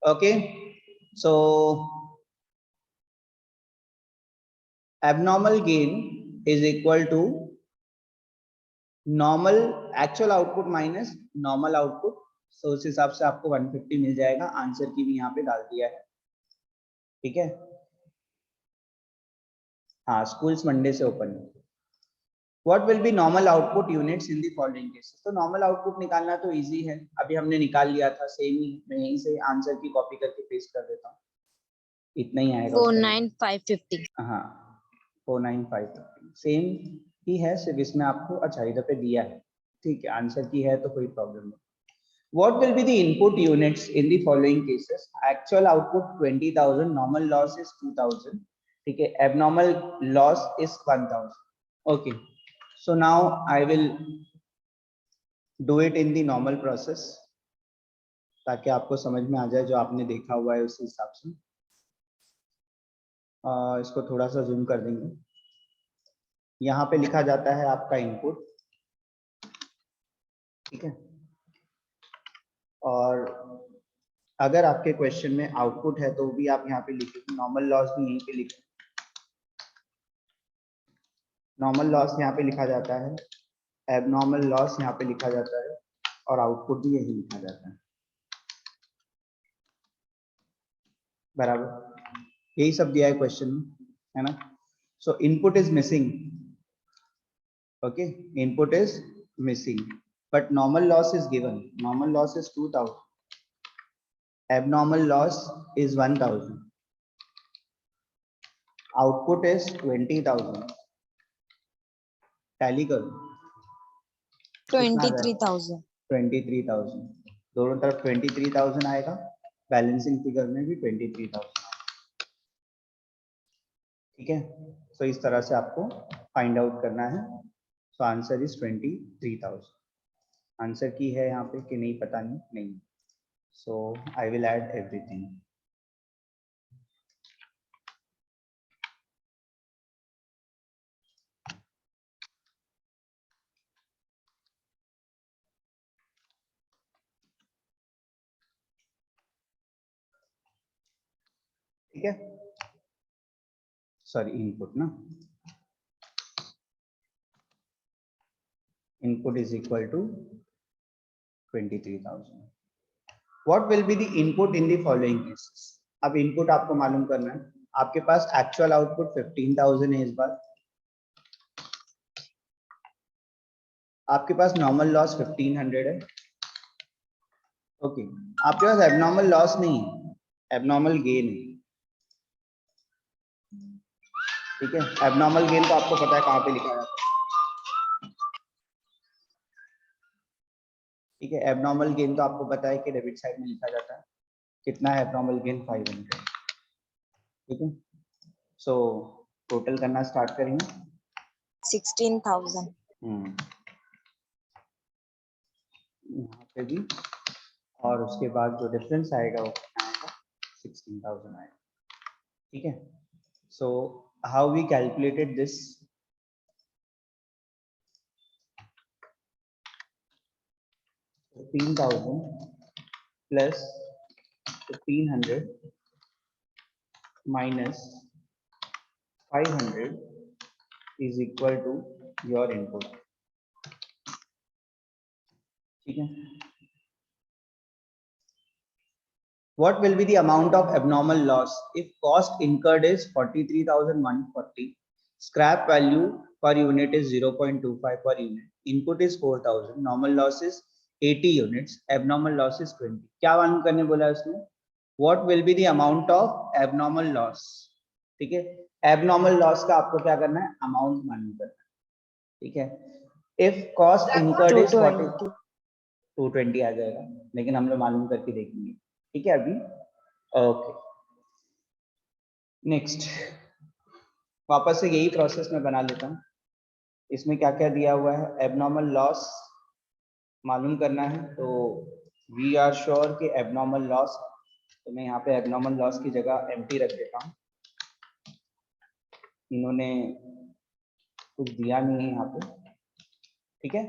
Okay, so abnormal gain is equal to normal actual output minus normal output. So उस हिसाब से आपको 150 मिल जाएगा। आंसर की भी यहाँ पे डाल दिया है, ठीक है। हाँ, स्कूल्स मंडे से ओपन है। What will B normal output units in the following cases. तो नॉर्मल आउटपुट निकालना तो इजी है, अभी हमने निकाल लिया था, सेम ही मैं यहीं से आंसर की कॉपी करके पेस्ट कर देता हूँ, इतना ही आएगा। 49550। हाँ, 49550 सेम ही है, सिर्फ इसमें आपको अच्छा इधर पे दिया है, ठीक है। आंसर की है तो कोई प्रॉब्लम नहीं। What will be the input units in the following cases? Actual output 20,000, normal loss is 2,000, ठीक है। Abnormal loss is 1,000. Okay, so now I will do it in the normal process ताकि आपको समझ में आ जाए, जो आपने देखा हुआ है उसी हिसाब से। इसको थोड़ा सा जूम कर देंगे। यहाँ पे लिखा जाता है आपका इनपुट, ठीक है। और अगर आपके क्वेश्चन में आउटपुट है तो भी आप यहाँ पे लिखेंगे, नॉर्मल लॉस भी यहीं पे लिखें। नॉर्मल लॉस यहाँ पे लिखा जाता है, एबनॉर्मल लॉस यहाँ पे लिखा जाता है, और आउटपुट भी यही लिखा जाता है, बराबर। यही सब दिया है क्वेश्चन में, है ना। सो input is missing, okay, input is missing, but normal loss is given. Normal loss is 2,000, abnormal loss is 1,000, output is 20,000। Tally करो, 23,000। 23,000, दोनों तरफ 23,000 आएगा, बैलेंसिंग फिगर में भी 23,000, ठीक है। सो इस तरह से आपको फाइंड आउट करना है। So answer is 23,000। आंसर की है यहाँ पे कि नहीं पता नहीं। So I will add everything. ठीक है, सॉरी इनपुट ना, input is equal to 23,000। What will be the input in the following cases. अब इनपुट आपको मालूम करना है। आपके पास एक्चुअल आउटपुट 15,000 है इस बार, आपके पास नॉर्मल लॉस 1500 है, ओके। आपके पास एबनॉर्मल लॉस नहीं है, एबनॉर्मल गेन है, ठीक है। एबनॉर्मल गेन तो आपको पता है कहाँ पे लिखा जाता है, ठीक है। एबनॉर्मल गेन तो आपको पता है कि डेबिट साइड में लिखा जाता है। कितना है एबनॉर्मल गेन? 500, ठीक है। सो टोटल करना स्टार्ट करेंगे। 16,000। यहाँ पे भी, और उसके बाद जो डिफरेंस आएगा वो कितना आएगा? 16,000 आएगा, ठीक है। So how we calculated this, $15,000 plus 1,500 minus 500 is equal to your input, ठीक है। What will be the amount of abnormal loss if cost incurred is 43,140, scrap value per unit is 0.25 per unit, input is 4,000, normal loss is 80 units, abnormal loss is 20। क्या मालूम करने बोला है उसने? What will be the amount of abnormal loss, ठीक है। Abnormal loss का आपको क्या करना है? अमाउंट मालूम करना है, ठीक है। इफ कॉस्ट इनकर्ड इज 220 आ जाएगा, लेकिन हम लोग मालूम करके देखेंगे, ठीक है अभी। ओके, नेक्स्ट वापस से यही प्रोसेस में बना लेता हूँ। इसमें क्या क्या दिया हुआ है? एबनॉर्मल लॉस मालूम करना है, तो वी आर श्योर कि एबनॉर्मल लॉस, तो मैं यहाँ पे एबनॉर्मल लॉस की जगह एम्प्टी रख देता हूँ। इन्होंने कुछ दिया नहीं है यहाँ पे, ठीक है।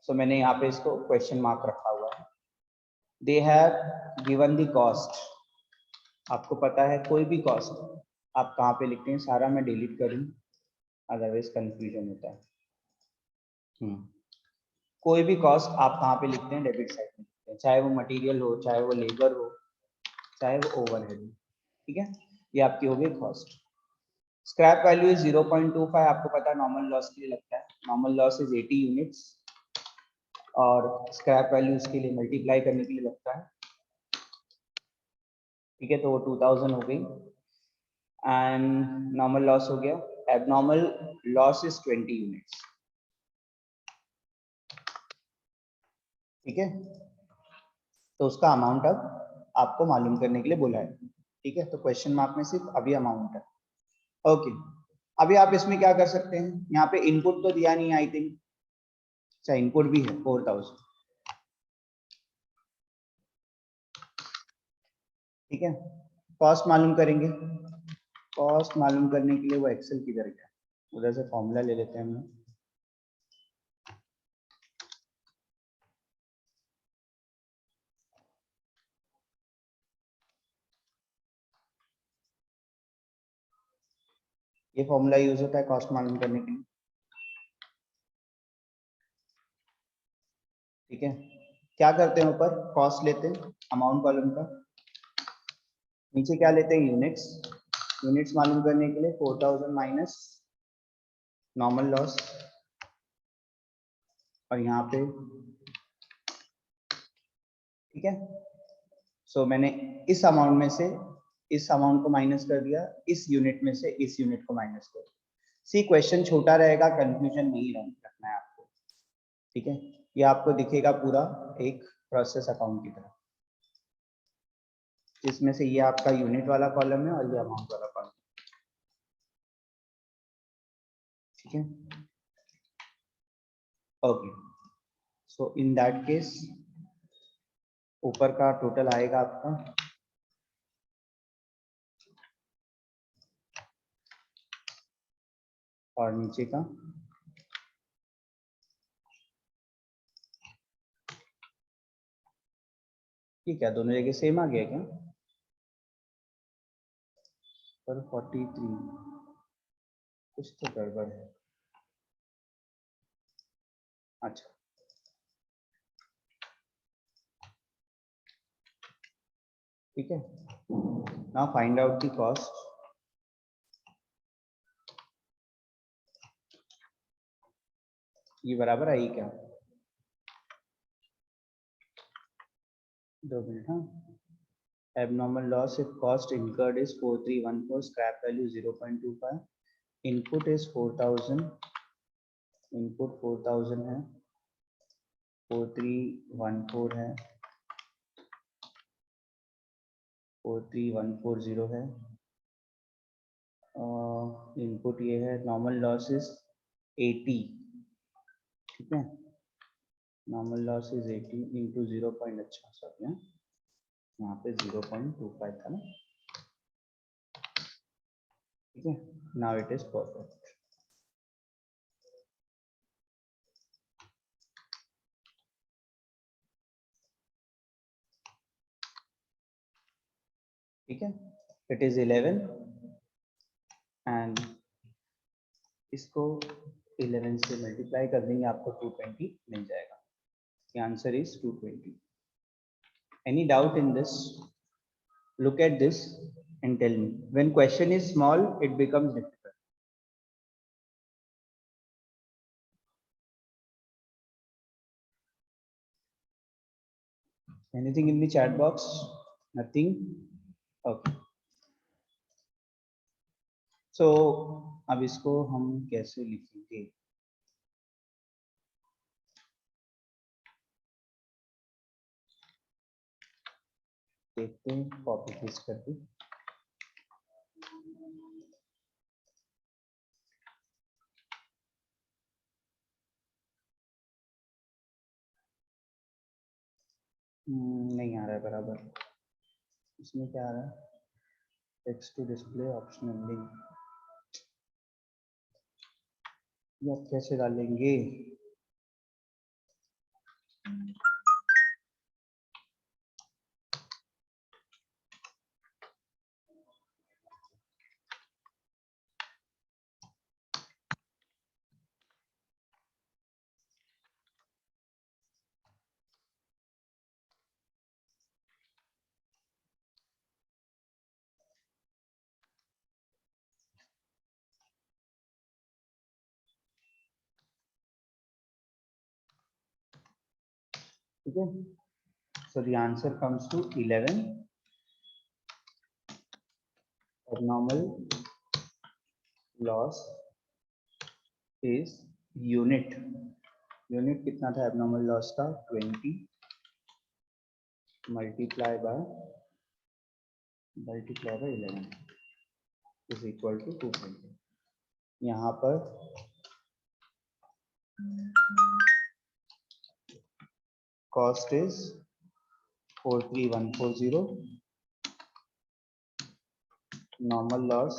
सो मैंने यहाँ पे इसको क्वेश्चन मार्क रखा हुआ है। They have given the cost, आपको पता है कोई भी कॉस्ट आप कहाँ पे लिखते हैं, सारा मैं डिलीट करूँ अदरवाइज कंफ्यूजन होता है। कोई भी कॉस्ट आप कहाँ पे लिखते हैं, डेबिट साइड में लिखते हैं, चाहे वो मटेरियल हो, चाहे वो लेबर हो, चाहे वो ओवरहेड हो, ठीक है। ये आपकी हो गई कॉस्ट। स्क्रैप वैल्यू इज 0.25, आपको पता है नॉर्मल लॉस के लिए लगता है, नॉर्मल लॉस इज 80 यूनिट्स और स्क्रैप वैल्यू इसके लिए मल्टीप्लाई करने के लिए लगता है, ठीक है। तो वो 2000 हो गई एंड नॉर्मल लॉस हो गया। एबनॉर्मल लॉस इज 20 यूनिट्स, ठीक है। तो उसका अमाउंट अब आपको मालूम करने के लिए बोला है, ठीक है। तो क्वेश्चन मार्क में सिर्फ अभी अमाउंट है, ओके। अभी आप इसमें क्या कर सकते हैं, यहाँ पे इनपुट तो दिया नहीं आई थिंक, अच्छा इनपुट भी है 4000, ठीक है। कॉस्ट मालूम करेंगे, कॉस्ट मालूम करने के लिए वो एक्सेल किधर गया, उधर से फॉर्मूला ले लेते हैं हम लोग। ये फॉर्मूला यूज होता है कॉस्ट मालूम करने के लिए, ठीक है। क्या करते हैं, ऊपर कॉस्ट लेते हैं अमाउंट कॉलम का, नीचे क्या लेते हैं यूनिट्स, यूनिट्स मालूम करने के लिए 4000 माइनस नॉर्मल लॉस और यहाँ पे, ठीक है। सो मैंने इस अमाउंट में से इस अमाउंट को माइनस कर दिया, इस यूनिट में से इस यूनिट को माइनस कर दिया। सी क्वेश्चन छोटा रहेगा, कंफ्यूजन नहीं रखना है आपको, ठीक है। ये आपको दिखेगा पूरा एक प्रोसेस अकाउंट की तरह, जिसमें से ये आपका यूनिट वाला कॉलम है और ये अमाउंट वाला कॉलम, ठीक है। Okay, so in that case ऊपर का टोटल आएगा आपका और नीचे का ये क्या दोनों जगह सेम आ गया क्या, पर 43 कुछ तो गड़बड़ है, अच्छा ठीक है। Now find out the cost, ये बराबर आई क्या, 2 मिनट, हाँ। Abnormal loss if cost incurred is 4314, scrap value 0.25, input is 4000, input 4000 है, 4314 है, 43140 है, इनपुट ये है, नॉर्मल लॉस इज 80, ठीक है। Normal loss is 80 into 0. अच्छा सॉरी, यहाँ पे 0.25 था ना, ठीक है। नाउ इट इज परफेक्ट, ठीक है। इट इज 11 एंड इसको 11 से मल्टीप्लाई कर देंगे, आपको 220 मिल जाएगा। The answer is 220. Any doubt in this? Look at this and tell me. When question is small, it becomes difficult. Anything in the chat box? Nothing? Okay. So, अब इसको हम कैसे लिखेंगे? देखते हैं, कॉपी पेस्ट करके। नहीं आ रहा है बराबर, इसमें क्या आ रहा है, text to display optional link, ये आप कैसे डालेंगे? ठीक है, so the answer comes to 11. Abnormal loss is unit कितना था abnormal loss का? 20 multiply by 11 is equal to 220. यहाँ पर cost is 43140. Normal loss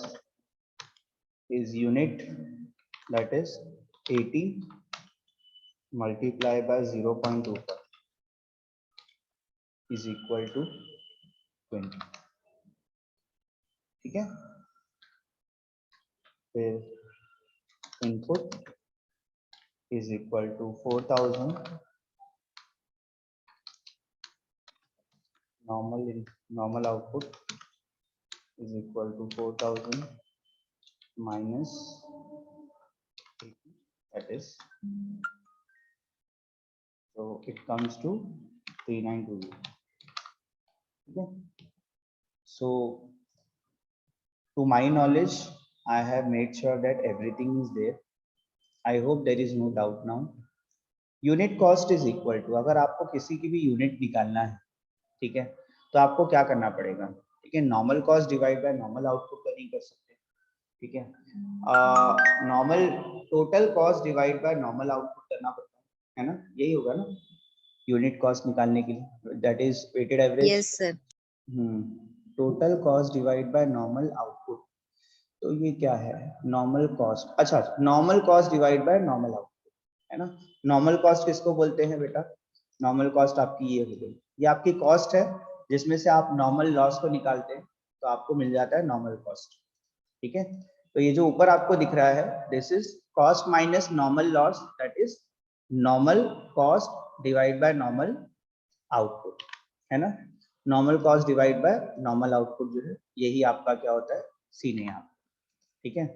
is unit, that is 80 multiply by 0.25 is equal to 20. ठीक है, फिर input is equal to 4000, normal output is equal to 4000 minus 80, that is, so it comes to 3920. Okay, so to my knowledge I have made sure that everything is there. I hope there is no doubt now. Unit cost is equal to, अगर आपको किसी की भी unit निकालना है, ठीक है, तो आपको क्या करना पड़ेगा? ठीक है, normal cost divide by normal output तो नहीं कर सकते, ठीक है, normal total cost divide by normal output करना पड़ता है ना, यही होगा ना यूनिट कॉस्ट निकालने के लिए, that is weighted average. Yes, sir. Total cost divide by normal output, तो ये क्या है? Normal cost. अच्छा, normal cost divide by normal output है ना. नॉर्मल कॉस्ट किसको बोलते हैं बेटा? नॉर्मल कॉस्ट आपकी ये हो गई, ये आपकी कॉस्ट है जिसमें से आप नॉर्मल लॉस को निकालते हैं तो आपको मिल जाता है नॉर्मल कॉस्ट. ठीक है, तो ये जो ऊपर आपको दिख रहा है, this is cost minus normal loss, that is normal cost divide by normal output, है ना. Normal cost divide by normal output जो है, यही आपका क्या होता है? सीन है यहाँ. ठीक है,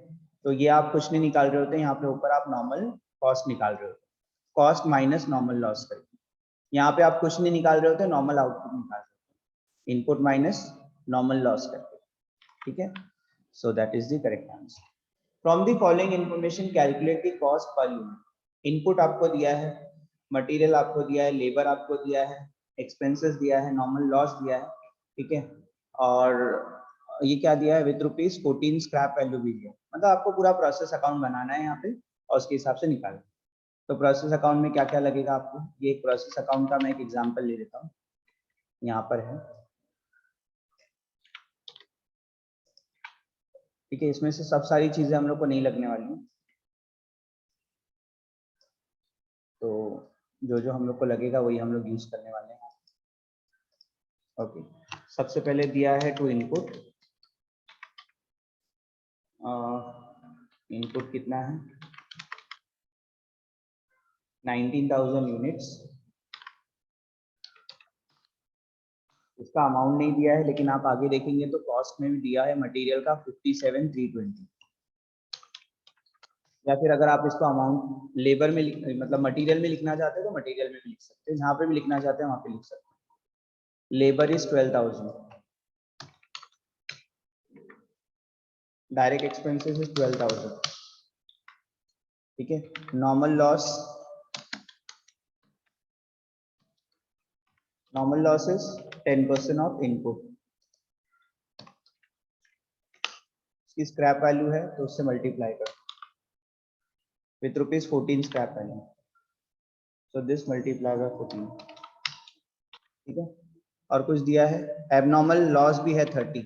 तो ये आप कुछ नहीं निकाल रहे होते, यहाँ पे ऊपर आप नॉर्मल कॉस्ट निकाल रहे होते, कॉस्ट माइनस नॉर्मल लॉस करके. यहाँ पे आप कुछ नहीं निकाल रहे होते, नॉर्मल आउटपुट निकाल रहे होते, इनपुट माइनस नॉर्मल लॉस करके. ठीक है, so that is the correct answer. From the following information calculate the cost per unit. Input आपको दिया है, मटेरियल आपको दिया है, लेबर आपको दिया है, एक्सपेंसेस दिया है, नॉर्मल लॉस दिया है. ठीक है, और ये क्या दिया है? विद ₹14 स्क्रैप वैल्यू भी दिया. मतलब आपको पूरा प्रोसेस अकाउंट बनाना है यहाँ पे और उसके हिसाब से निकालना. तो प्रोसेस अकाउंट में क्या क्या लगेगा आपको? ये एक प्रोसेस अकाउंट का मैं एक एग्जांपल ले लेता हूँ, यहाँ पर है. ठीक है, इसमें से सब सारी चीजें हम लोग को नहीं लगने वाली, तो जो जो हम लोग को लगेगा वही हम लोग यूज करने वाले हैं. ओके, सबसे पहले दिया है टू इनपुट. इनपुट कितना है? 19,000 यूनिट्स. इसका अमाउंट नहीं दिया है, लेकिन आप आगे देखेंगे तो कॉस्ट में भी दिया है मटेरियल का 57,320. या फिर अगर आप इसको अमाउंट लेबर में मतलब मटेरियल में लिखना चाहते हैं तो मटेरियल में भी लिख सकते हैं, जहाँ पे भी लिखना चाहते हैं वहाँ पे लिख सकते हैं. Labour is 12,000, direct expenses is 12,000. ठीक है, normal loss is 10% of input. इसकी स्क्रैप वैल्यू है तो उससे मल्टीप्लाई कर with ₹14 scrap value, so this multiply by 14. ठीक है, और कुछ दिया है, एबनॉर्मल लॉस भी है 30.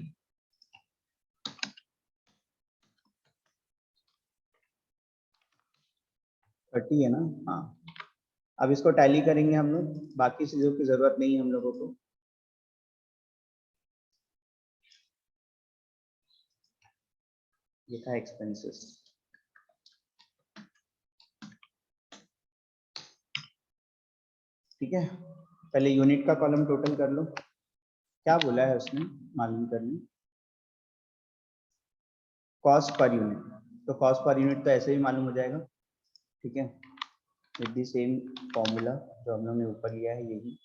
है ना. हाँ, अब इसको टैली करेंगे हम लोग, बाकी चीजों की जरूरत नहीं है हम लोगों को. ये था एक्सपेंसेस. ठीक है, पहले यूनिट का कॉलम टोटल कर लो. क्या बोला है उसने मालूम करने? Cost per unit. तो कॉस्ट पर यूनिट तो ऐसे ही मालूम हो जाएगा. ठीक है, विद द सेम फॉर्मूला जो हम लोग ने ऊपर लिया है, यही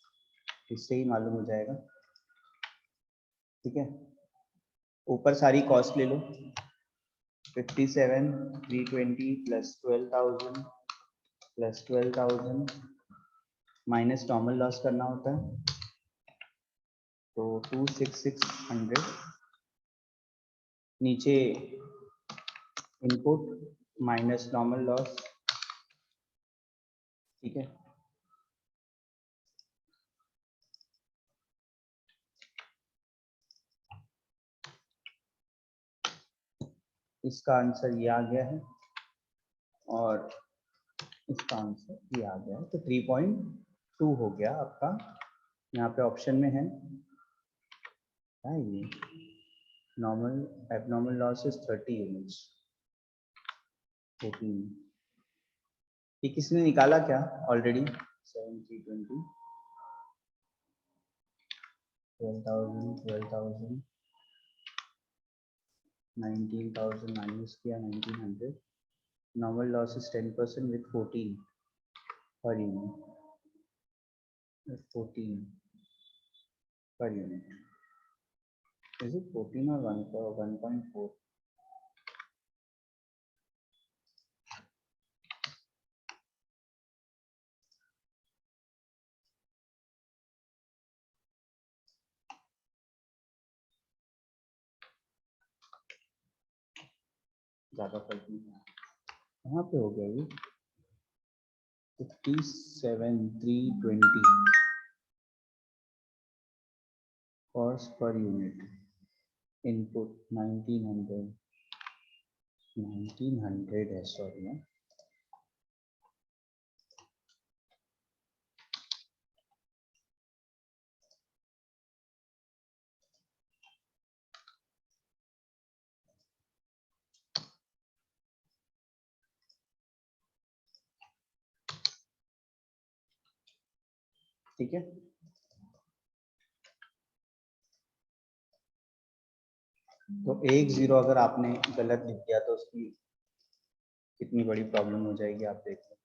इससे ही मालूम हो जाएगा। ठीक है, ऊपर सारी कॉस्ट ले लो, 57,320 plus 12,000 plus 12,000 minus normal loss करना होता है, तो 26600 नीचे इनपुट माइनस नॉर्मल लॉस। ठीक है, इसका आंसर ये आ गया है और इसका आंसर ये आ गया है, तो 3.2 हो गया आपका। यहाँ पे ऑप्शन में है क्या ये, normal abnormal loss is 30 units 14। ये किसने निकाला क्या ऑलरेडी? 7,320 12,000 12,000 19,000 माइनस किया 1900। Normal loss is 10% with 14 per unit, 14 per unit. Is it 14 और 1.4? ज्यादा फर्क नहीं है, कहाँ पे हो गया ये? 57,320 कॉस्ट पर यूनिट, इनपुट 1900 है, सॉरी ना। ठीक है, तो 1 0 अगर आपने गलत लिख दिया तो उसकी कितनी बड़ी प्रॉब्लम हो जाएगी, आप देख लो।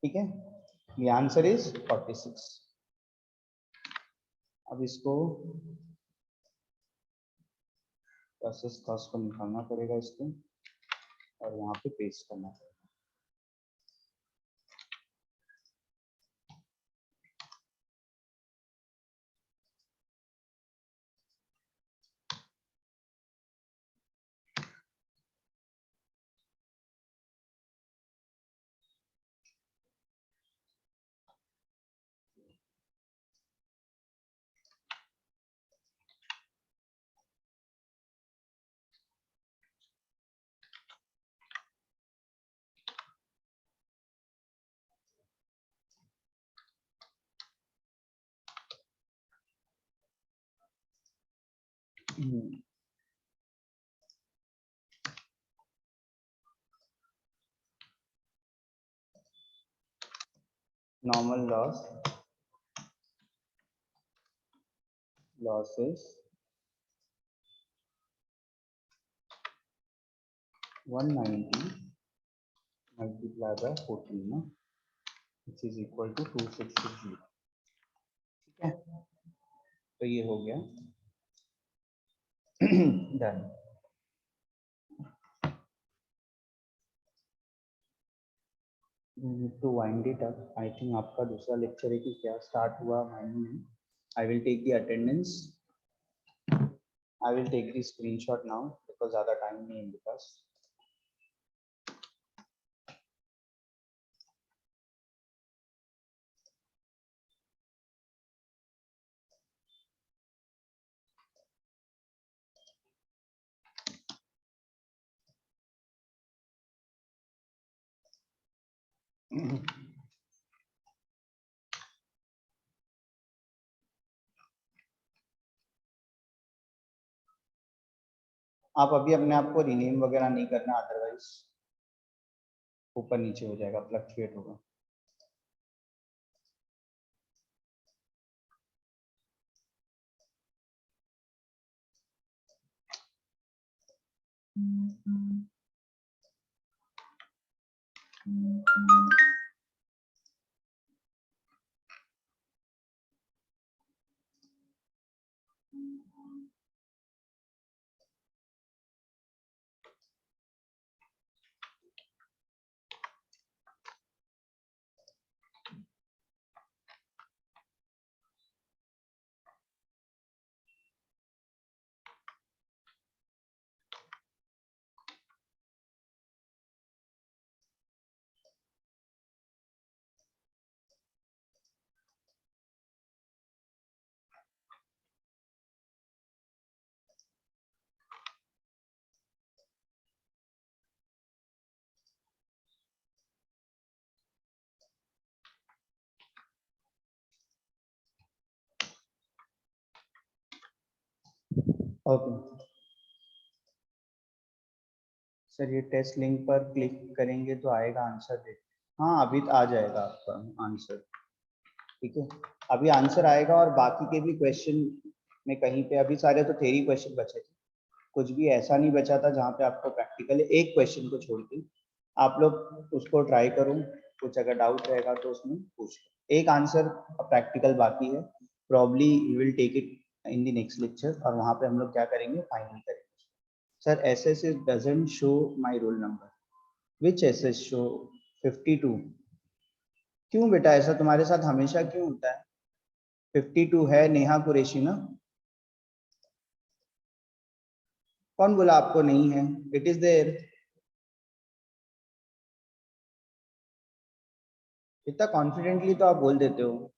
ठीक है, ये आंसर इज 46। अब इसको प्रोसेस कॉस्ट को निकालना पड़ेगा इसको और यहाँ पे पेस्ट करना पड़ेगा। Normal losses 190 multiplied by 14 ना, which is equal to 2660। ठीक है, तो ये हो गया done. To wind it up, I think आपका दूसरा लेक्चर है कि क्या स्टार्ट हुआ मालूम नहीं. I will take the attendance. I will take the screenshot now because ज़्यादा time नहीं है मेरे पास. आप अभी अपने आप को रीनेम वगैरह नहीं करना, अदरवाइज ऊपर नीचे हो जाएगा, फ्लक्चुएट होगा. ओके सर, ये टेस्ट लिंक पर क्लिक करेंगे तो आएगा आंसर. देख, हाँ अभी आ जाएगा आपका आंसर. ठीक है, अभी आंसर आएगा. और बाकी के भी क्वेश्चन में कहीं पे अभी सारे तो थ्योरी क्वेश्चन बचे थे, कुछ भी ऐसा नहीं बचा था जहाँ पे आपको प्रैक्टिकल, एक क्वेश्चन को छोड़ के आप लोग उसको ट्राई करो. कुछ अगर डाउट रहेगा तो उसमें पूछ लो. एक आंसर प्रैक्टिकल बाकी है, probably you will take it in the next lecture, और वहाँ पे हम लोग क्या करेंगे, फाइनल करेंगे. Sir SSS doesn't show my roll number. Which SS show 52? क्यों बेटा, ऐसा तुम्हारे साथ हमेशा क्यों होता है? 52 है नेहा कुरैशी ना? कौन बोला आपको नहीं है? It is there. इतना कॉन्फिडेंटली तो आप बोल देते हो.